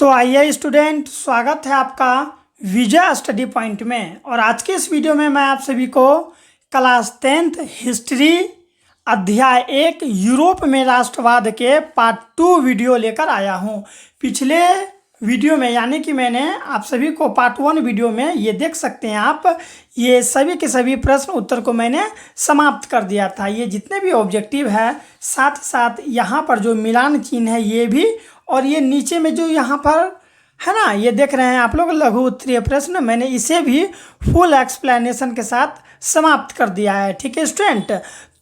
तो आइए स्टूडेंट, स्वागत है आपका विजय स्टडी पॉइंट में। और आज के इस वीडियो में मैं आप सभी को क्लास 10th हिस्ट्री अध्याय 1 यूरोप में राष्ट्रवाद के पार्ट 2 वीडियो लेकर आया हूं। पिछले वीडियो में यानी कि मैंने आप सभी को पार्ट 1 वीडियो में ये देख सकते हैं आप, ये सभी के सभी प्रश्न उत्तर को मैंने समाप्त कर दिया था। ये जितने भी ऑब्जेक्टिव है, साथ ही साथ यहाँ पर जो मिलान चिन्ह है ये भी, और ये नीचे में जो यहाँ पर है ना, ये देख रहे हैं आप लोग लघु उत्तरीय प्रश्न, मैंने इसे भी फुल एक्सप्लेनेशन के साथ समाप्त कर दिया है। ठीक है स्टूडेंट,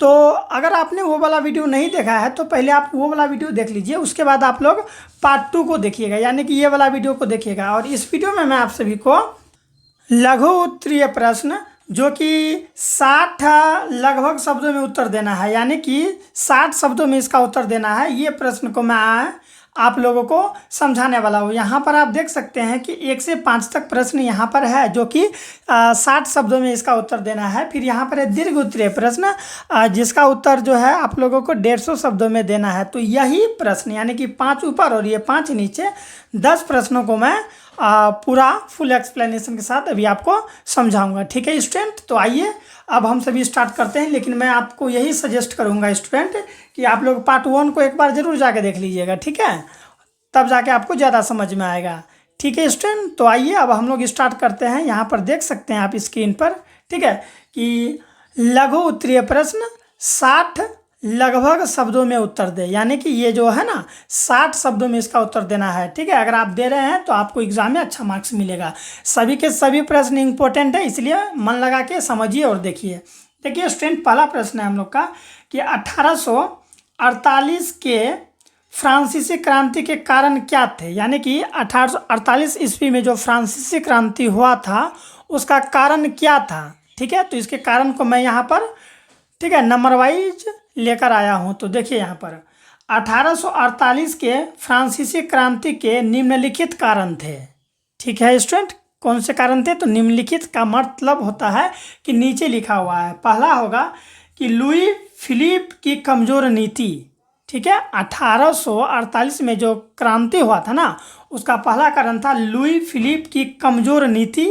तो अगर आपने वो वाला वीडियो नहीं देखा है तो पहले आप वो वाला वीडियो देख लीजिए, उसके बाद आप लोग पार्ट 2 को देखिएगा, यानी कि ये वाला वीडियो को देखिएगा। और इस वीडियो में मैं आप सभी को लघु उत्तरीय प्रश्न जो कि 60 लगभग शब्दों में उत्तर देना है, यानी कि 60 शब्दों में इसका उत्तर देना है, ये प्रश्न को मैं आप लोगों को समझाने वाला हूँ। यहाँ पर आप देख सकते हैं कि 1 से 5 तक प्रश्न यहाँ पर है जो कि 60 शब्दों में इसका उत्तर देना है। फिर यहाँ पर है दीर्घ उत्तरीय प्रश्न जिसका उत्तर जो है आप लोगों को 150 शब्दों में देना है। तो यही प्रश्न यानी कि 5 ऊपर और ये 5 नीचे, 10 प्रश्नों को मैं पूरा फुल एक्सप्लेनेशन के साथ अभी आपको समझाऊंगा। ठीक है स्टूडेंट, तो आइए अब हम सभी स्टार्ट करते हैं। लेकिन मैं आपको यही सजेस्ट करूंगा स्टूडेंट कि आप लोग पार्ट 1 को एक बार ज़रूर जाके देख लीजिएगा, ठीक है, तब जाके आपको ज़्यादा समझ में आएगा। ठीक है स्टूडेंट, तो आइए अब हम लोग स्टार्ट करते हैं। यहाँ पर देख सकते हैं आप स्क्रीन पर, ठीक है, कि लघु उत्तरीय प्रश्न 60 लगभग शब्दों में उत्तर दे, यानी कि ये जो है ना 60 शब्दों में इसका उत्तर देना है। ठीक है, अगर आप दे रहे हैं तो आपको एग्जाम में अच्छा मार्क्स मिलेगा। सभी के सभी प्रश्न इंपॉर्टेंट है, इसलिए मन लगा के समझिए और देखिए। देखिए स्टूडेंट, पहला प्रश्न है हम लोग का कि 1848 के फ्रांसीसी क्रांति के कारण क्या थे, यानी कि 1848 ईस्वी में जो फ्रांसीसी क्रांति हुआ था उसका कारण क्या था। ठीक है, तो इसके कारण को मैं यहाँ पर, ठीक है, नंबर वाइज लेकर आया हूँ। तो देखिए यहाँ पर 1848 के फ्रांसीसी क्रांति के निम्नलिखित कारण थे। ठीक है स्टूडेंट, कौन से कारण थे? तो निम्नलिखित का मतलब होता है कि नीचे लिखा हुआ है। पहला होगा कि लुई फिलिप की कमजोर नीति। ठीक है, 1848 में जो क्रांति हुआ था ना, उसका पहला कारण था लुई फिलिप की कमजोर नीति।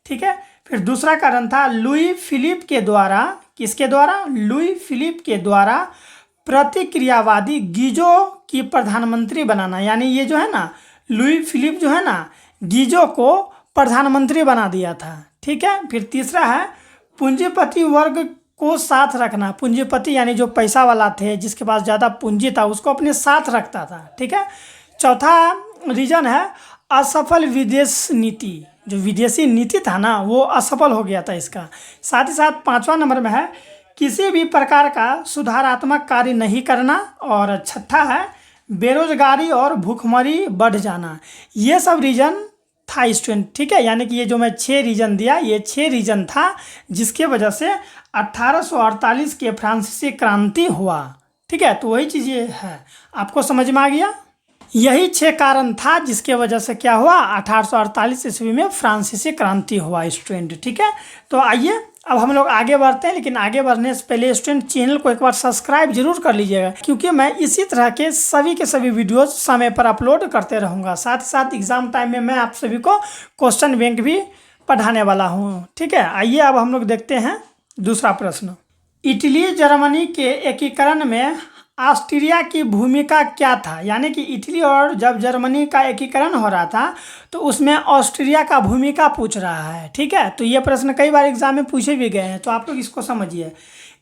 ठीक है, फिर दूसरा कारण था लुई फिलिप के द्वारा, किसके द्वारा? लुई फिलिप के द्वारा प्रतिक्रियावादी गीजो की प्रधानमंत्री बनाना, यानी ये जो है ना लुई फिलिप जो है ना गीजो को प्रधानमंत्री बना दिया था। ठीक है, फिर तीसरा है पूंजीपति वर्ग को साथ रखना। पूंजीपति यानी जो पैसा वाला थे, जिसके पास ज़्यादा पूंजी था, उसको अपने साथ रखता था। ठीक है, चौथा रीजन है असफल विदेश नीति, जो विदेशी नीति था ना वो असफल हो गया था इसका। साथ ही साथ 5वां नंबर में है किसी भी प्रकार का सुधारात्मक कार्य नहीं करना। और छठा है बेरोजगारी और भूखमरी बढ़ जाना। ये सब रीजन था स्टूडेंट। ठीक है, यानी कि ये जो मैं 6 रीजन दिया, ये 6 रीजन था जिसके वजह से 1848 के फ्रांसीसी क्रांति हुआ। ठीक है, तो वही चीज़ ये है, आपको समझ में आ गया। यही 6 कारण था जिसके वजह से क्या हुआ, 1848 ईस्वी में फ्रांसीसी क्रांति हुआ स्टूडेंट। ठीक है, तो आइए अब हम लोग आगे बढ़ते हैं। लेकिन आगे बढ़ने से पहले स्टूडेंट चैनल को एक बार सब्सक्राइब जरूर कर लीजिएगा, क्योंकि मैं इसी तरह के सभी वीडियोस समय पर अपलोड करते रहूँगा। साथ ही साथ एग्जाम टाइम में मैं आप सभी को क्वेश्चन बैंक भी पढ़ाने वाला हूँ। ठीक है, आइए अब हम लोग देखते हैं दूसरा प्रश्न। इटली जर्मनी के एकीकरण में ऑस्ट्रिया की भूमिका क्या था, यानी कि इटली और जब जर्मनी का एकीकरण हो रहा था तो उसमें ऑस्ट्रिया का भूमिका पूछ रहा है। ठीक है, तो ये प्रश्न कई बार एग्जाम में पूछे भी गए हैं, तो आप लोग इसको समझिए।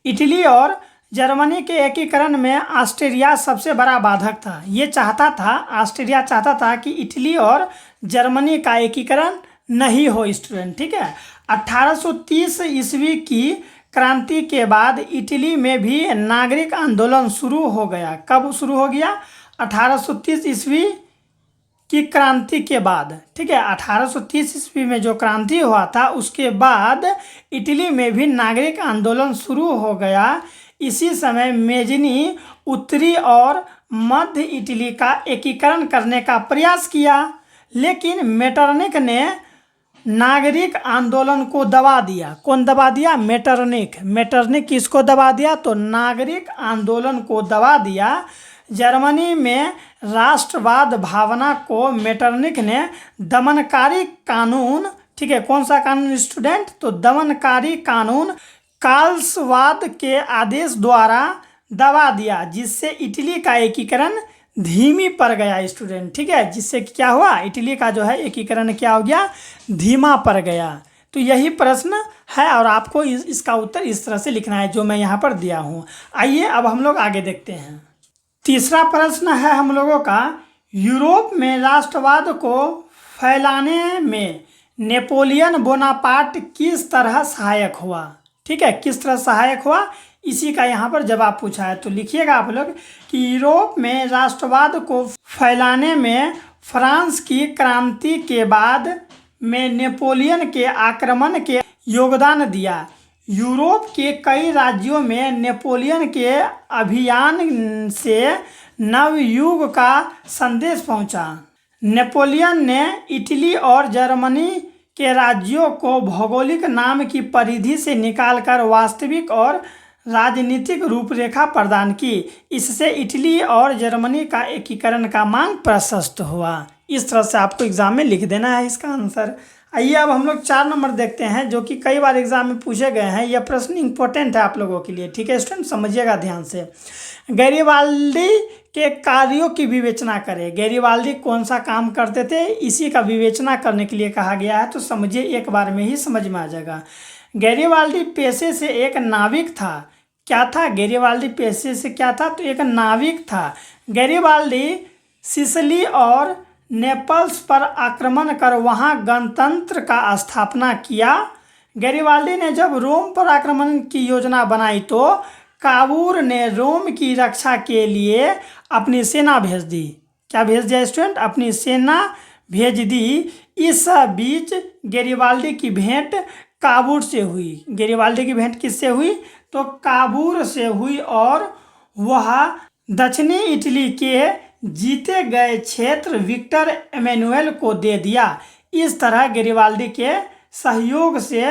इटली और जर्मनी के एकीकरण में ऑस्ट्रिया सबसे बड़ा बाधक था। ये चाहता था, ऑस्ट्रिया चाहता था कि इटली और जर्मनी का एकीकरण नहीं हो स्टूडेंट। ठीक है, 1830 ईस्वी की क्रांति के बाद इटली में भी नागरिक आंदोलन शुरू हो गया। कब शुरू हो गया? 1830 ईस्वी की क्रांति के बाद। ठीक है, 1830 ईस्वी में जो क्रांति हुआ था उसके बाद इटली में भी नागरिक आंदोलन शुरू हो गया। इसी समय मेजनी उत्तरी और मध्य इटली का एकीकरण करने का प्रयास किया, लेकिन मेटरनिख ने नागरिक आंदोलन को दबा दिया। कौन दबा दिया? मेटरनिख। मेटरनिख किसको दबा दिया? तो नागरिक आंदोलन को दबा दिया, जर्मनी में राष्ट्रवाद भावना को मेटरनिख ने दमनकारी कानून, ठीक है, कौन सा कानून स्टूडेंट, तो दमनकारी कानून कार्लसवाद के आदेश द्वारा दबा दिया, जिससे इटली का एकीकरण धीमी पड़ गया स्टूडेंट, ठीक है, जिससे क्या हुआ, इटली का जो है एकीकरण क्या हो गया, धीमा पड़ गया। तो यही प्रश्न है और आपको इसका उत्तर इस तरह से लिखना है जो मैं यहाँ पर दिया हूँ। आइए अब हम लोग आगे देखते हैं। तीसरा प्रश्न है हम लोगों का, यूरोप में राष्ट्रवाद को फैलाने में नेपोलियन बोनापार्ट किस तरह सहायक हुआ, ठीक है, किस तरह सहायक हुआ, इसी का यहाँ पर जवाब पूछा है। तो लिखिएगा आप लोग कि यूरोप में राष्ट्रवाद को फैलाने में फ्रांस की क्रांति के बाद में नेपोलियन के आक्रमण के योगदान दिया। यूरोप के कई राज्यों में नेपोलियन के अभियान से नवयुग का संदेश पहुंचा। नेपोलियन ने इटली और जर्मनी के राज्यों को भौगोलिक नाम की परिधि से निकालकर वास्तविक और राजनीतिक रूपरेखा प्रदान की। इससे इटली और जर्मनी का एकीकरण का मार्ग प्रशस्त हुआ। इस तरह से आपको एग्जाम में लिख देना है इसका आंसर। आइए अब हम लोग 4 नंबर देखते हैं जो कि कई बार एग्जाम में पूछे गए हैं। यह प्रश्न इंपॉर्टेंट है आप लोगों के लिए, ठीक है स्टूडेंट, समझिएगा ध्यान से। गैरिबाल्डी के कार्यों की विवेचना करें। गैरिबाल्डी कौन सा काम करते थे, इसी का विवेचना करने के लिए कहा गया है। तो समझिए, एक बार में ही समझ में आ जाएगा। गैरिबाल्डी पेशे से एक नाविक था। क्या था गैरिबाल्डी पेशे से, क्या था, तो एक नाविक था। गैरिबाल्डी सिसिली और नेपल्स पर आक्रमण कर वहां गणतंत्र का स्थापना किया। गैरिबाल्डी ने जब रोम पर आक्रमण की योजना बनाई तो काबूर ने रोम की रक्षा के लिए अपनी सेना भेज दी। क्या भेज दिया स्टूडेंट, अपनी सेना भेज दी। इस बीच गैरिबाल्डी की भेंट काबूर से हुई। गैरिबाल्डी की भेंट किससे हुई, तो काबूर से हुई और वह दक्षिणी इटली के जीते गए क्षेत्र विक्टर एमेनुएल को दे दिया। इस तरह गैरिबाल्डी के सहयोग से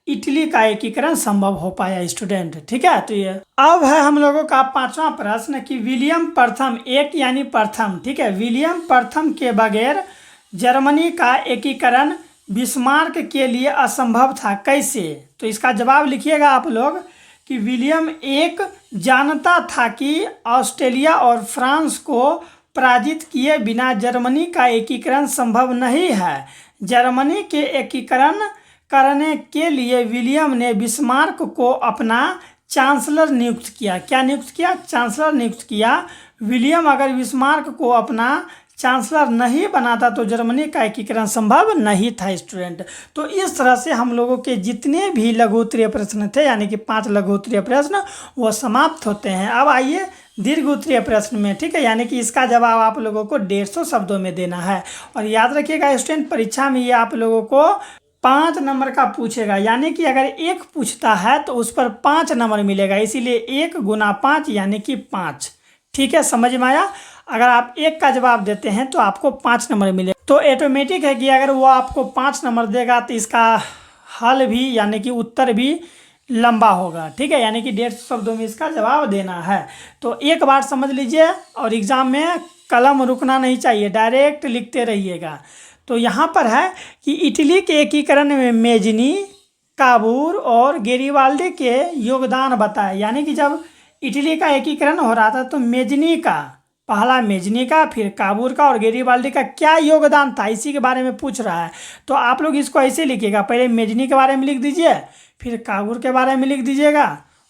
इटली का एकीकरण संभव हो पाया स्टूडेंट, ठीक है। तो ये अब है हम लोगों का 5वां प्रश्न कि विलियम प्रथम, एक यानी प्रथम, ठीक है, विलियम प्रथम के बगैर जर्मनी का एकीकरण बिस्मार्क के लिए असंभव था, कैसे। तो इसका जवाब लिखिएगा आप लोग कि विलियम एक जानता था कि ऑस्ट्रेलिया और फ्रांस को पराजित किए बिना जर्मनी का एकीकरण संभव नहीं है। जर्मनी के एकीकरण करने के लिए विलियम ने बिस्मार्क को अपना चांसलर नियुक्त किया। क्या नियुक्त किया, चांसलर नियुक्त किया। विलियम अगर बिस्मार्क को अपना चांसलर नहीं बनाता तो जर्मनी का एकीकरण संभव नहीं था स्टूडेंट। तो इस तरह से हम लोगों के जितने भी लघु उत्तरीय प्रश्न थे, यानी कि 5 लघु उत्तरीय प्रश्न, वो समाप्त होते हैं। अब आइए दीर्घ उत्तरीय प्रश्न में, ठीक है, यानी कि इसका जवाब आप लोगों को 150 शब्दों में देना है। और याद रखिएगा स्टूडेंट, परीक्षा में ये आप लोगों को 5 नंबर का पूछेगा, यानी कि अगर 1 पूछता है तो उस पर 5 नंबर मिलेगा, इसीलिए 1 गुना 5 यानी कि 5, ठीक है, समझ में आया। अगर आप 1 का जवाब देते हैं तो आपको 5 नंबर मिलेगा। तो ऑटोमेटिक है कि अगर वो आपको 5 नंबर देगा तो इसका हल भी यानी कि उत्तर भी लंबा होगा, ठीक है, यानी कि 150 शब्दों में इसका जवाब देना है। तो एक बार समझ लीजिए और एग्ज़ाम में कलम रुकना नहीं चाहिए, डायरेक्ट लिखते रहिएगा। तो यहाँ पर है कि इटली के एकीकरण में मेजनी, काबूर और गैरिबाल्डी के योगदान बताए। यानी कि जब इटली का एकीकरण हो रहा था तो मेजनी का, पहला मेजनी का, फिर काबूर का और गैरिबाल्डी का क्या योगदान था, इसी के बारे में पूछ रहा है। तो आप लोग इसको ऐसे लिखिएगा, पहले मेजनी के बारे में लिख दीजिए, फिर काबूर के बारे में लिख दीजिएगा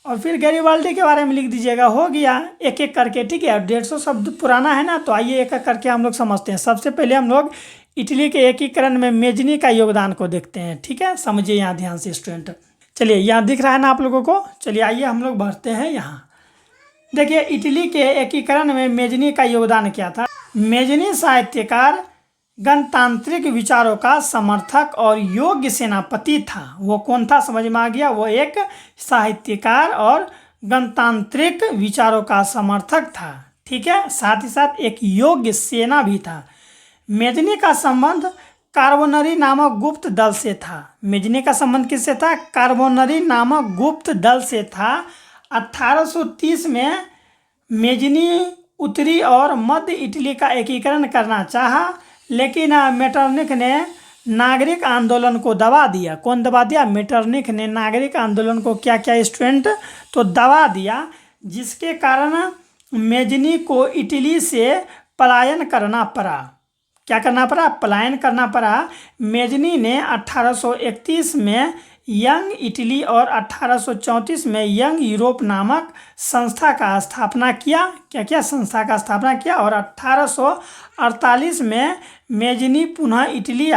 और फिर गैरिबाल्डी के बारे में लिख दीजिएगा। हो गया एक एक करके, ठीक है। 150 शब्द पुराना है ना, तो आइए एक एक करके हम लोग समझते हैं। सबसे पहले हम लोग इटली के एकीकरण में मेजनी का योगदान को देखते हैं, ठीक है, समझिए यहाँ ध्यान से स्टूडेंट। चलिए यहाँ दिख रहा है ना आप लोगों को, चलिए आइए हम लोग बढ़ते हैं। यहाँ देखिए इटली के एकीकरण में मेजनी का योगदान क्या था। मेजनी साहित्यकार, गणतांत्रिक विचारों का समर्थक और योग्य सेनापति था। वो कौन था, समझ में आ गया, वो एक साहित्यकार और गणतांत्रिक विचारों का समर्थक था, ठीक है, साथ ही साथ एक योग्य सेना भी था। मेजनी का संबंध कार्बोनरी नामक गुप्त दल से था। मेजनी का संबंध किससे था, कार्बोनरी नामक गुप्त दल से था। 1830 में मेजनी उत्तरी और मध्य इटली का एकीकरण करना चाहा, लेकिन मेटरनिख ने नागरिक आंदोलन को दबा दिया। कौन दबा दिया? मेटरनिख ने नागरिक आंदोलन को क्या क्या स्टूडेंट तो दबा दिया, जिसके कारण मेजनी को इटली से पलायन करना पड़ा। क्या करना पड़ा? पलायन करना पड़ा। मेजनी ने 1831 में यंग इटली और 1834 में यंग यूरोप नामक संस्था का स्थापना किया। क्या क्या संस्था का स्थापना किया? और 1848 में मेजनी पुनः इटली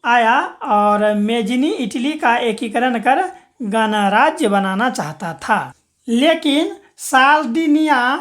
आया और मेजनी इटली का एकीकरण कर गणराज्य बनाना चाहता था। लेकिन सार्डिनिया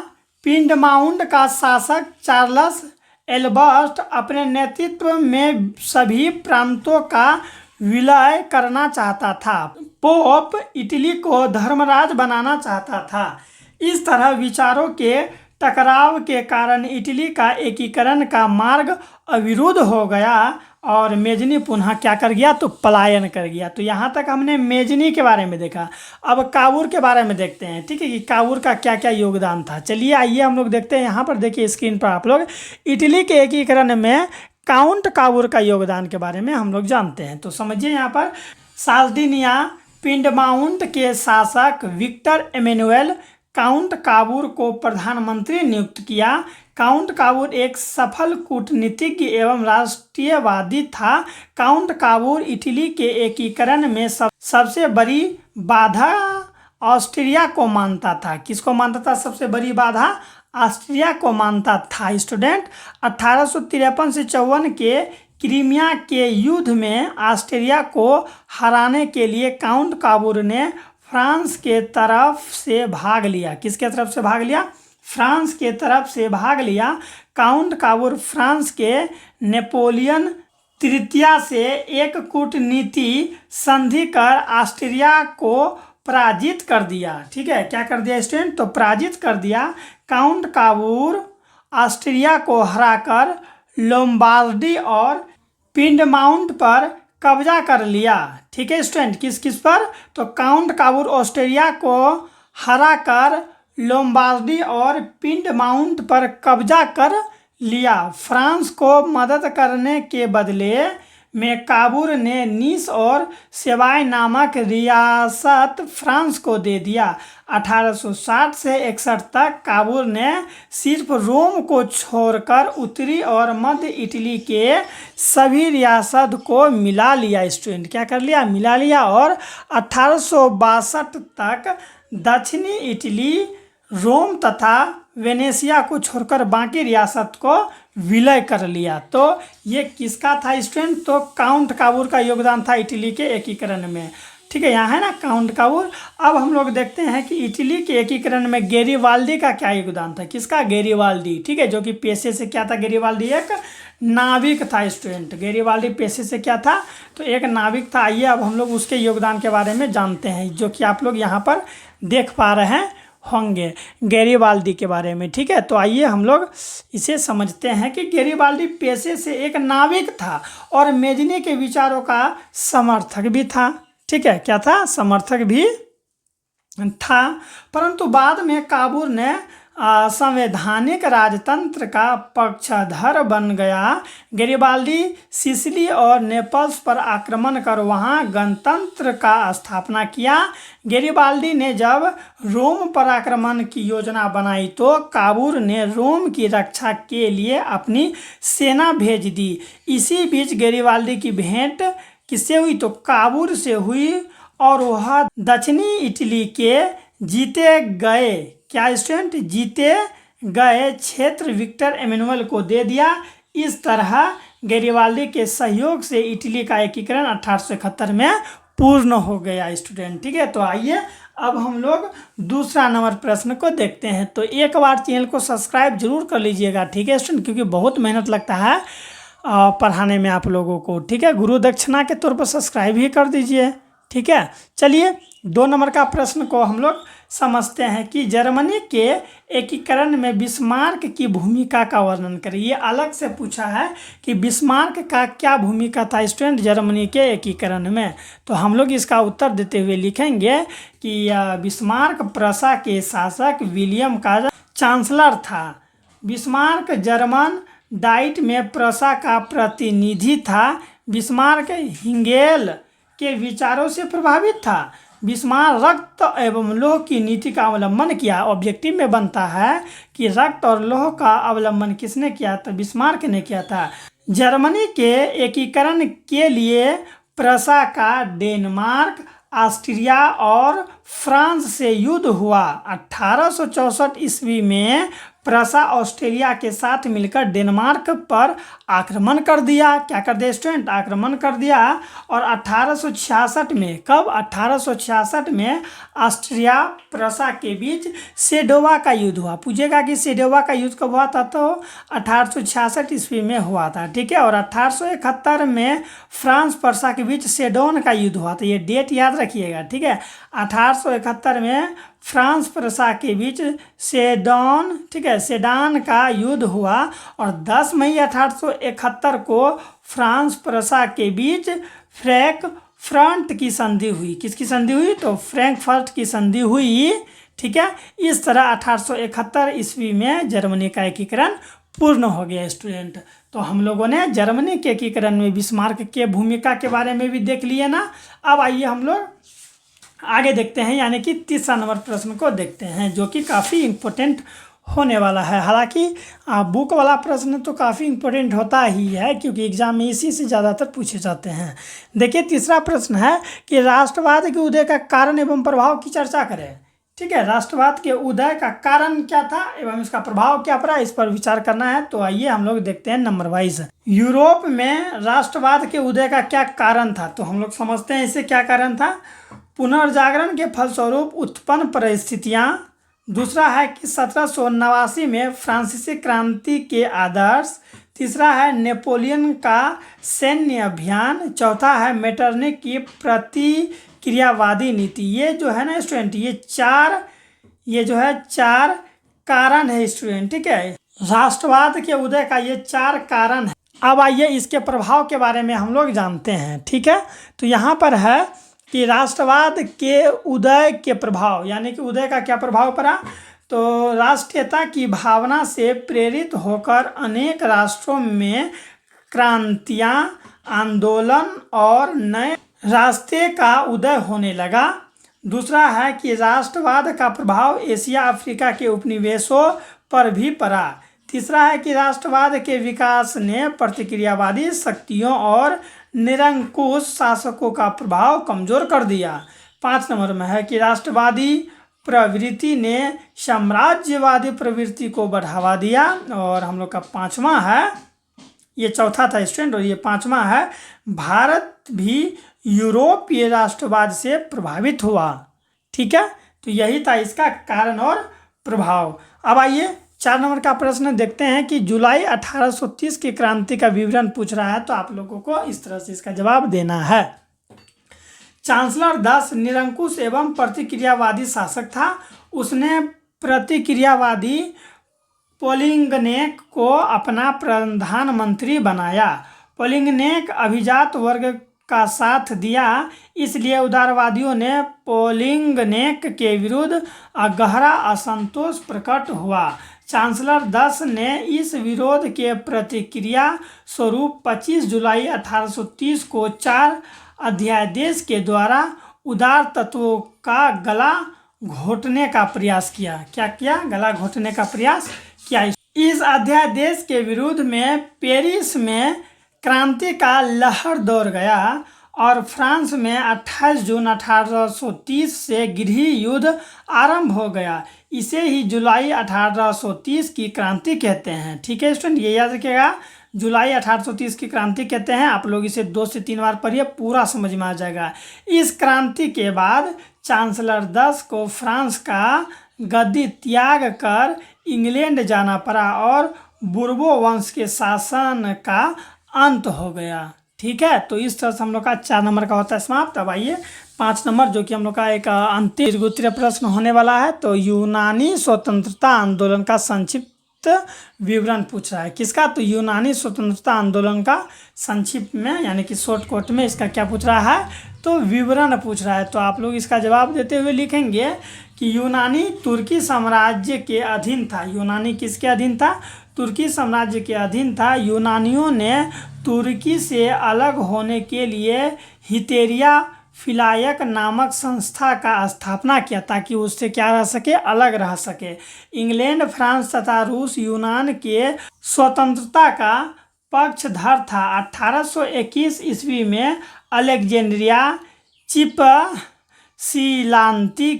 पिंडमाउंट का शासक चार्ल्स एल्बर्ट अपने नेतृत्व में सभी प्रांतों का विलय करना चाहता था। पोप इटली को धर्मराज बनाना चाहता था। इस तरह विचारों के टकराव के कारण इटली का एकीकरण का मार्ग अवरुद्ध हो गया और मेजनी पुनः क्या कर गया? तो पलायन कर गया। तो यहाँ तक हमने मेजनी के बारे में देखा। अब काबूर के बारे में देखते हैं, ठीक है, कि काबूर का क्या क्या योगदान था। चलिए आइए हम लोग देखते हैं। यहाँ पर देखिए स्क्रीन पर आप लोग इटली के एकीकरण में काउंट काबूर का योगदान के बारे में हम लोग जानते हैं। तो समझिए यहाँ पर सार्डिनिया पिंडमाउंट के शासक विक्टर एमेनुएल काउंट काबूर को प्रधानमंत्री नियुक्त किया। काउंट काबूर एक सफल कूटनीतिज्ञ एवं राष्ट्रीयवादी था। काउंट काबूर इटली के एकीकरण में सबसे बड़ी बाधा ऑस्ट्रिया को मानता था। किसको मानता था? सबसे बड़ी बाधा ऑस्ट्रिया को मानता था। स्टूडेंट 1853 से 54 के क्रीमिया के युद्ध में ऑस्ट्रिया को हराने के लिए काउंट काबूर ने फ्रांस के तरफ से भाग लिया। किसके तरफ से भाग लिया? फ्रांस के तरफ से भाग लिया। काउंट काबूर फ्रांस के नेपोलियन तृतीय से एक कूटनीति संधि कर ऑस्ट्रिया को पराजित कर दिया। ठीक है, क्या कर दिया स्टूडेंट? तो पराजित कर दिया। काउंट काबूर ऑस्ट्रिया को हराकर लोम्बार्डी और पिंडमाउंट पर कब्जा कर लिया। ठीक है स्टूडेंट, किस किस पर? तो काउंट काबूर ऑस्ट्रिया को हराकर लोम्बार्डी और पिंडमाउंट पर कब्जा कर लिया। फ्रांस को मदद करने के बदले में काबूर ने नीस और सेवाय नामक रियासत फ्रांस को दे दिया। 1860 से 61 तक काबूर ने सिर्फ रोम को छोड़कर उत्तरी और मध्य इटली के सभी रियासत को मिला लिया। स्टूडेंट क्या कर लिया? मिला लिया। और 1862 तक दक्षिणी इटली, रोम तथा वेनेशिया को छोड़कर बाकी रियासत को विलय कर लिया। तो ये किसका था स्टूडेंट? तो काउंट काबूर का योगदान था इटली के एकीकरण में। ठीक है, यहाँ है ना काउंट काबूर। अब हम लोग देखते हैं कि इटली के एकीकरण में गैरीबाल्दी का क्या योगदान था। किसका? गैरीबाल्दी। ठीक है, जो कि पेशे से क्या था? गैरीबाल्दी एक नाविक था स्टूडेंट। गैरीबाल्दी पेशे से क्या था? तो एक नाविक था। आइए अब हम लोग उसके योगदान के बारे में जानते हैं, जो कि आप लोग यहाँ पर देख पा रहे होंगे गैरीबाल्दी के बारे में। ठीक है, तो आइए हम लोग इसे समझते हैं कि गैरीबाल्दी पेशे से एक नाविक था और मेजनी के विचारों का समर्थक भी था। ठीक है, क्या था? समर्थक भी था। परंतु बाद में काबूर ने संवैधानिक राजतंत्र का पक्षधर बन गया। गैरीबाल्दी सिसिली और नेपल्स पर आक्रमण कर वहां गणतंत्र का स्थापना किया। गैरीबाल्दी ने जब रोम पर आक्रमण की योजना बनाई तो काबूर ने रोम की रक्षा के लिए अपनी सेना भेज दी। इसी बीच गैरीबाल्दी की भेंट किससे हुई? तो काबूर से हुई और वह दक्षिणी इटली के जीते गए, क्या स्टूडेंट? जीते गए क्षेत्र विक्टर एमेनुएल को दे दिया। इस तरह गैरीबाल्दी के सहयोग से इटली का एकीकरण 1871 में पूर्ण हो गया स्टूडेंट। ठीक है, तो आइए अब हम लोग दूसरा नंबर प्रश्न को देखते हैं। तो एक बार चैनल को सब्सक्राइब जरूर कर लीजिएगा। ठीक है स्टूडेंट, क्योंकि बहुत मेहनत लगता है पढ़ाने में आप लोगों को। ठीक है, गुरु दक्षिणा के तौर पर सब्सक्राइब ही कर दीजिए। ठीक है, चलिए 2 नंबर का प्रश्न को हम लोग समझते हैं कि जर्मनी के एकीकरण में बिस्मार्क की भूमिका का वर्णन करें। ये अलग से पूछा है कि बिस्मार्क का क्या भूमिका था स्टूडेंट जर्मनी के एकीकरण में। तो हम लोग इसका उत्तर देते हुए लिखेंगे कि बिस्मार्क प्रशा के शासक विलियम का चांसलर था। बिस्मार्क जर्मन डाइट में प्रसा का प्रतिनिधि था। बिस्मार्क हिंगेल के विचारों से प्रभावित था। बिस्मार्क रक्त एवं लौह की नीति का अवलंबन किया। ऑब्जेक्टिव में बनता है कि रक्त और लौह का अवलंबन किसने किया? तो बिस्मार्क ने किया था। जर्मनी के एकीकरण के लिए प्रसा का डेनमार्क, ऑस्ट्रिया और फ्रांस से युद्ध हुआ। 1864 ईस्वी में प्रसा ऑस्ट्रेलिया के साथ मिलकर डेनमार्क पर आक्रमण कर दिया। क्या कर दिया स्टूडेंट? आक्रमण कर दिया। और 1866 में, कब? 1866 में ऑस्ट्रिया प्रसा के बीच सेडोवा का युद्ध हुआ। पूछेगा कि सेडोवा का युद्ध कब हुआ था? तो 1866 ईस्वी में हुआ था। ठीक है। और 1871 में फ्रांस प्रसा के बीच सेडोन का युद्ध हुआ था। ये डेट याद रखिएगा। ठीक है। 1871 में फ्रांस प्रसा के बीच सेडोन, ठीक है, सेडान का युद्ध हुआ। और 10 मई 1871 को फ्रांस प्रसा के बीच फ्रैंकफर्ट की संधि हुई। किसकी संधि हुई? तो फ्रैंकफर्ट की संधि हुई। ठीक है। इस तरह 1871 ईस्वी में जर्मनी का एकीकरण पूर्ण हो गया स्टूडेंट। तो हम लोगों ने जर्मनी के एकीकरण में बिस्मार्क के भूमिका के बारे में भी देख लिए ना। अब आइए हम लोग आगे देखते हैं, यानी कि तीसरा नंबर प्रश्न को देखते हैं, जो कि काफ़ी इम्पोर्टेंट होने वाला है। हालांकि बुक वाला प्रश्न तो काफ़ी इम्पोर्टेंट होता ही है, क्योंकि एग्जाम में इसी से ज़्यादातर पूछे जाते हैं। देखिए तीसरा प्रश्न है कि राष्ट्रवाद के उदय का कारण एवं प्रभाव की चर्चा करें। ठीक है। राष्ट्रवाद के उदय का कारण क्या था एवं इसका प्रभाव क्या पड़ा, इस पर विचार करना है। तो आइए हम लोग देखते हैं नंबर वाइज। यूरोप में राष्ट्रवाद के उदय का क्या कारण था? तो हम लोग समझते हैं इसे क्या कारण था। पुनर्जागरण के फलस्वरूप उत्पन्न परिस्थितियाँ। दूसरा है कि 1789 में फ्रांसीसी क्रांति के आदर्श। तीसरा है नेपोलियन का सैन्य अभियान। चौथा है मेटरनिख की प्रतिक्रियावादी नीति। ये जो है ना स्टूडेंट, ये जो है चार कारण है स्टूडेंट। ठीक है। राष्ट्रवाद के उदय का ये 4 कारण है। अब आइए इसके प्रभाव के बारे में हम लोग जानते हैं। ठीक है। तो यहाँ पर है कि राष्ट्रवाद के उदय के प्रभाव, यानी कि उदय का क्या प्रभाव पड़ा। तो राष्ट्रीयता की भावना से प्रेरित होकर अनेक राष्ट्रों में क्रांतियाँ, आंदोलन और नए रास्ते का उदय होने लगा। दूसरा है कि राष्ट्रवाद का प्रभाव एशिया अफ्रीका के उपनिवेशों पर भी पड़ा। तीसरा है कि राष्ट्रवाद के विकास ने प्रतिक्रियावादी शक्तियों और निरंकुश शासकों का प्रभाव कमजोर कर दिया। 5 नंबर में है कि राष्ट्रवादी प्रवृत्ति ने साम्राज्यवादी प्रवृत्ति को बढ़ावा दिया। और हम लोग का 5वां है, ये चौथा था स्टूडेंट, और ये 5वां है, भारत भी यूरोपीय राष्ट्रवाद से प्रभावित हुआ। ठीक है। तो यही था इसका कारण और प्रभाव। अब आइए 4 नंबर का प्रश्न देखते हैं कि जुलाई 1830 की क्रांति का विवरण पूछ रहा है। तो आप लोगों को इस तरह से इसका जवाब देना है। चांसलर दस निरंकुश एवं प्रतिक्रियावादी शासक था। उसने प्रतिक्रियावादी पोलिंगनेक को अपना प्रधानमंत्री बनाया। पोलिंगनेक अभिजात वर्ग का साथ दिया, इसलिए उदारवादियों ने पोलिंगनेक के विरुद्ध गहरा असंतोष प्रकट हुआ। चांसलर दस ने इस विरोध के प्रतिक्रिया स्वरूप 25 जुलाई 1830 को 4 अध्यादेश के द्वारा उदार तत्वों का गला घोटने का प्रयास किया। क्या किया? गला घोटने का प्रयास किया। इस अध्यादेश के विरुद्ध में पेरिस में क्रांति का लहर दौड़ गया और फ्रांस में 28 जून 1830 से गृह युद्ध आरंभ हो गया। इसे ही जुलाई 1830 की क्रांति कहते हैं। ठीक है स्टूडेंट, ये याद रखिएगा, जुलाई 1830 की क्रांति कहते हैं। आप लोग इसे 2 से 3 बार पढ़िए, पूरा समझ में आ जाएगा। इस क्रांति के बाद चांसलर दस को फ्रांस का गद्दी त्याग कर इंग्लैंड जाना पड़ा और बुर्बो वंश के शासन का अंत हो गया। ठीक है, तो इस तरह से हम लोग का 4 नंबर का होता है समाप्त। अब आइए 5 नंबर, जो कि हम लोग का एक अंतिम उत्तरीय प्रश्न होने वाला है। तो यूनानी स्वतंत्रता आंदोलन का संक्षिप्त संक्षिप्त विवरण पूछ रहा है। किसका? तो यूनानी स्वतंत्रता आंदोलन का संक्षिप्त में यानी कि शॉर्टकट में इसका क्या पूछ रहा है? तो विवरण पूछ रहा है। तो आप लोग इसका जवाब देते हुए लिखेंगे कि यूनानी तुर्की साम्राज्य के अधीन था। यूनानी किसके अधीन था? तुर्की साम्राज्य के अधीन था। यूनानियों ने तुर्की से अलग होने के लिए हितेरिया फिलायक नामक संस्था का स्थापना किया ताकि उससे क्या रह सके? अलग रह सके। इंग्लैंड, फ्रांस तथा रूस यूनान के स्वतंत्रता का पक्षधर था। 1821 ईस्वी में अलेक्जेंड्रिया चिपसिलांती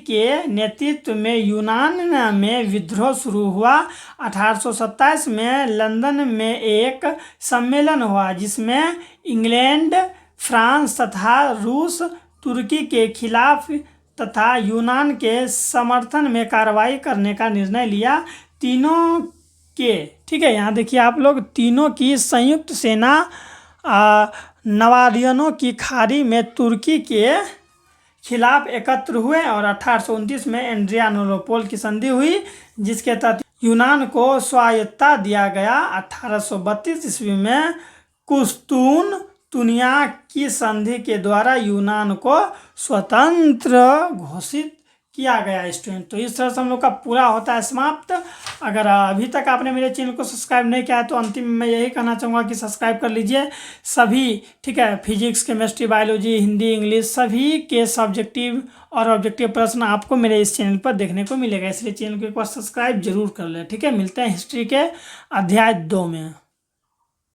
के नेतृत्व में यूनान में विद्रोह शुरू हुआ। 1827 में लंदन में एक सम्मेलन हुआ जिसमें इंग्लैंड, फ्रांस तथा रूस तुर्की के खिलाफ तथा यूनान के समर्थन में कार्रवाई करने का निर्णय लिया। तीनों के, ठीक है, यहाँ देखिए आप लोग, तीनों की संयुक्त सेना नवारियनों की खाड़ी में तुर्की के खिलाफ एकत्र हुए और 1829 में एड्रियानोपोल की संधि हुई जिसके तहत यूनान को स्वायत्तता दिया गया। 1832 ईस्वी में कुस्तुनतुनिया की संधि के द्वारा यूनान को स्वतंत्र घोषित किया गया स्टूडेंट। तो इस तरह से हम लोग का पूरा होता है समाप्त। अगर अभी तक आपने मेरे चैनल को सब्सक्राइब नहीं किया है तो अंतिम में मैं यही कहना चाहूँगा कि सब्सक्राइब कर लीजिए सभी, ठीक है, physics, chemistry, biology, Hindi, English सभी के सब्जेक्टिव और ऑब्जेक्टिव प्रश्न आपको मेरे इस चैनल पर देखने को मिलेगा, इसलिए चैनल को एक बार सब्सक्राइब जरूर कर लें। ठीक है, मिलते हैं हिस्ट्री के अध्याय 2 में।